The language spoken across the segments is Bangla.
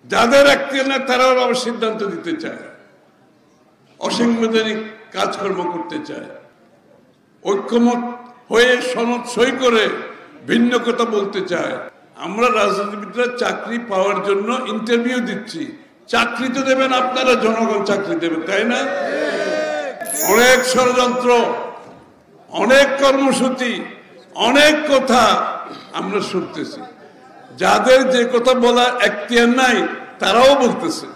যাদের এখতিয়ার না তারাও আবার সিদ্ধান্ত দিতে চায়, অসাংবিধানিক কাজকর্ম করতে চায়, ঐক্যমত হয়ে সনদ সই করে ভিন্ন কথা বলতে চায়। আমরা রাজনীতিবিদরা চাকরি পাওয়ার জন্য ইন্টারভিউ দিচ্ছি, চাকরি তো দেবেন আপনারা, জনগণ চাকরি দেবেন, তাই না? অনেক ষড়যন্ত্র, অনেক কর্মসূচি, অনেক কথা আমরা শুনতেছি। যাদের যে কথা বলার এখতিয়ার নাই তারাও বলতেছে।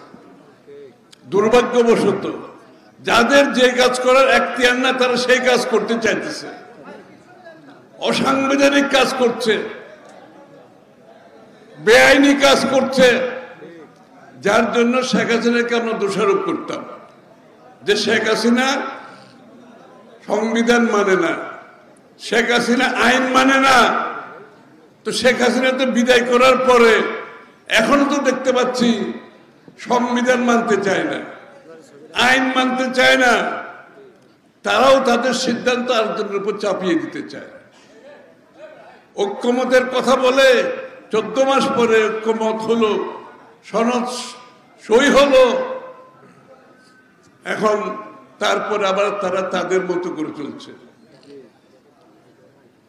দুর্ভাগ্যবশত যাদের যে কাজ করার এখতিয়ার না তারা সেই কাজ করতে চাইতেছে, অসাংবিধানিক কাজ করছে, বেআইনি কাজ করছে। যার জন্য শেখ হাসিনাকে আমরা দোষারোপ করতাম যে শেখ হাসিনা সংবিধান মানে না, শেখ হাসিনা আইন মানে না। তো শেখ হাসিনা তো বিদায় করার পরে এখনো তো দেখতে পাচ্ছি সংবিধান মানতে চায় না, আইন মানতে চায় না। তারাও তাদের সিদ্ধান্ত আরেকজনের উপর চাপিয়ে দিতে চায়। ঐক্যমতের কথা বলে 14 মাস পরে ঐক্যমত হলো, সনদ সই হলো, এখন তারপর আবার তারা তাদের মতো করে চলছে,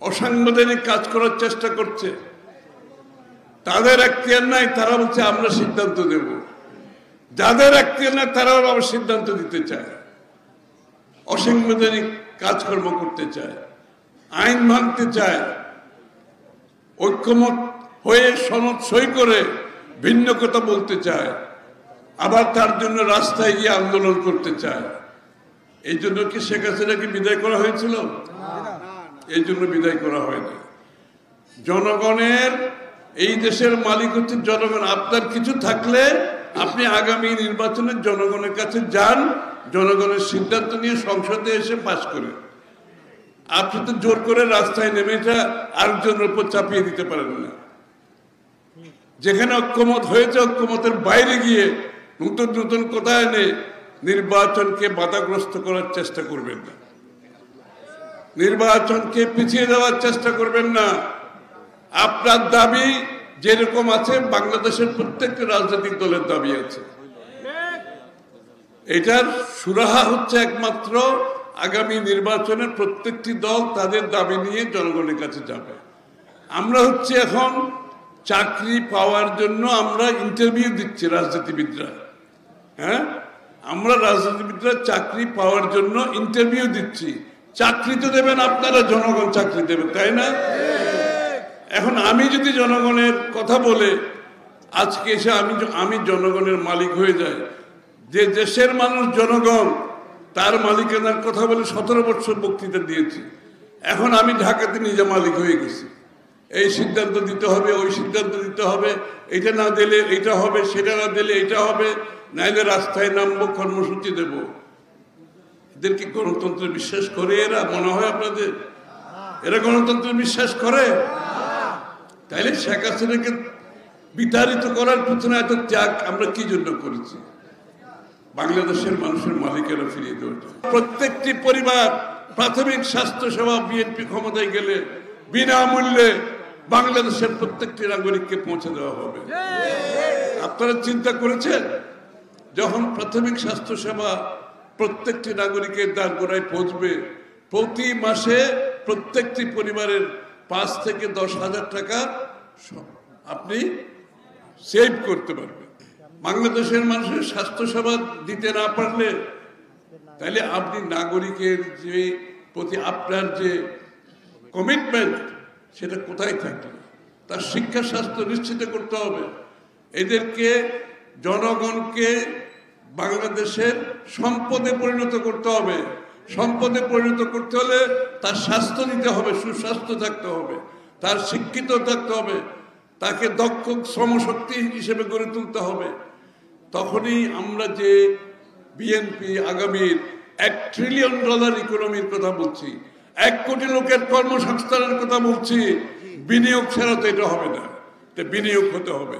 অসাংবিধানিক কাজ করার চেষ্টা করছে। তাদের এখতিয়ার নাই, তারা বলছে আমরা সিদ্ধান্ত দেব। যাদের এখতিয়ার নাই তারাও আবার সিদ্ধান্ত দিতে চায়, অসাংবিধানিক কাজকর্ম করতে চায়, আইন ভাঙতে চায়, ঐক্যমত হয়ে সনদ সই করে ভিন্ন কথা বলতে চায়, আবার তার জন্য রাস্তায় গিয়ে আন্দোলন করতে চায়। এই জন্য কি শেখ হাসিনাকে বিদায় করা হয়েছিল? এই জন্য বিদায় করা হয়নি। জনগণের, এই দেশের মালিক হচ্ছে জনগণ। আপনার কিছু থাকলে আপনি আগামী নির্বাচনে জনগণের কাছে যান, জনগণের সিদ্ধান্ত নিয়ে সংসদে এসে পাস করে। আপনি তো জোর করে রাস্তায় নেমে এটা আরেকজনের উপর চাপিয়ে দিতে পারেন না। যেখানে ঐক্যমত হয়েছে ঐক্যমতের বাইরে গিয়ে নতুন নতুন কথা এনে নির্বাচনকে বাধাগ্রস্ত করার চেষ্টা করবেন না, নির্বাচনকে পিছিয়ে দেওয়ার চেষ্টা করবেন না। আপনার দাবি যেরকম আছে বাংলাদেশের প্রত্যেকটা রাজনৈতিক দলের দাবি আছে। এটার সুরাহা হচ্ছে একমাত্র আগামী নির্বাচনে প্রত্যেকটি দল তাদের দাবি নিয়ে জনগণের কাছে যাবে। আমরা হচ্ছে এখন চাকরি পাওয়ার জন্য আমরা ইন্টারভিউ দিচ্ছি রাজনীতিবিদরা। হ্যাঁ, আমরা রাজনীতিবিদরা চাকরি পাওয়ার জন্য ইন্টারভিউ দিচ্ছি, চাকরি তো দেবেন আপনারা, জনগণ চাকরি দেবেন, তাই না? এখন আমি যদি জনগণের কথা বলে আজকে এসে আমি জনগণের মালিক হয়ে যাই, যে দেশের মানুষ জনগণ তার মালিকানার কথা বলে 17 বছর বক্তৃতা দিয়েছি, এখন আমি ঢাকাতে নিজে মালিক হয়ে গেছি। এই সিদ্ধান্ত দিতে হবে, ওই সিদ্ধান্ত দিতে হবে, এটা না দিলে এটা হবে, সেটা না দিলে এটা হবে, নাইলে রাস্তায় নামবো, কর্মসূচি দেব। এদের কি গণতন্ত্রে বিশ্বাস করে এরা? মনে হয় আপনাদের এরা গণতন্ত্রে বিশ্বাস করে? তাইলে শেখ হাসিনাকে বিতাড়িত করার পিছনে এত ত্যাগ আমরা কি জন্য করেছি? বাংলাদেশের মানুষের মালিকেরা ফিরিয়ে দেওয়ার জন্য। প্রত্যেকটি পরিবার প্রাথমিক স্বাস্থ্য সেবা বিএনপি ক্ষমতায় গেলে বিনামূল্যে বাংলাদেশের প্রত্যেকটি নাগরিককে পৌঁছে দেওয়া হবে। আপনারা চিন্তা করেছেন যখন প্রাথমিক স্বাস্থ্য সেবা প্রত্যেকটি নাগরিকের দ্বারগোড়ায় পৌঁছবে, প্রতি মাসে প্রত্যেকটি পরিবারের 5 থেকে 10 হাজার টাকা আপনি সেভ করতে পারবেন। বাংলাদেশের মানুষের স্বাস্থ্য সেবা দিতে না পারলে তাহলে আপনি নাগরিকের যে প্রতি আপনার যে কমিটমেন্ট সেটা কোথায় থাকবে? তার শিক্ষা স্বাস্থ্য নিশ্চিত করতে হবে। এদেরকে, জনগণকে বাংলাদেশের সম্পদে পরিণত করতে হবে। সম্পদে পরিণত করতে হলে তার স্বাস্থ্য নিতে হবে, সুস্বাস্থ্য থাকতে হবে, তার শিক্ষিত থাকতে হবে, তাকে দক্ষ শ্রমশক্তি হিসেবে গড়ে তুলতে হবে। তখনই আমরা যে বিএনপি আগামীর $1 ট্রিলিয়ন ইকোনমির কথা বলছি, 1 কোটি লোকের কর্মসংস্থানের কথা বলছি, বিনিয়োগ ছাড়া তো এটা হবে না, এটা বিনিয়োগ হতে হবে।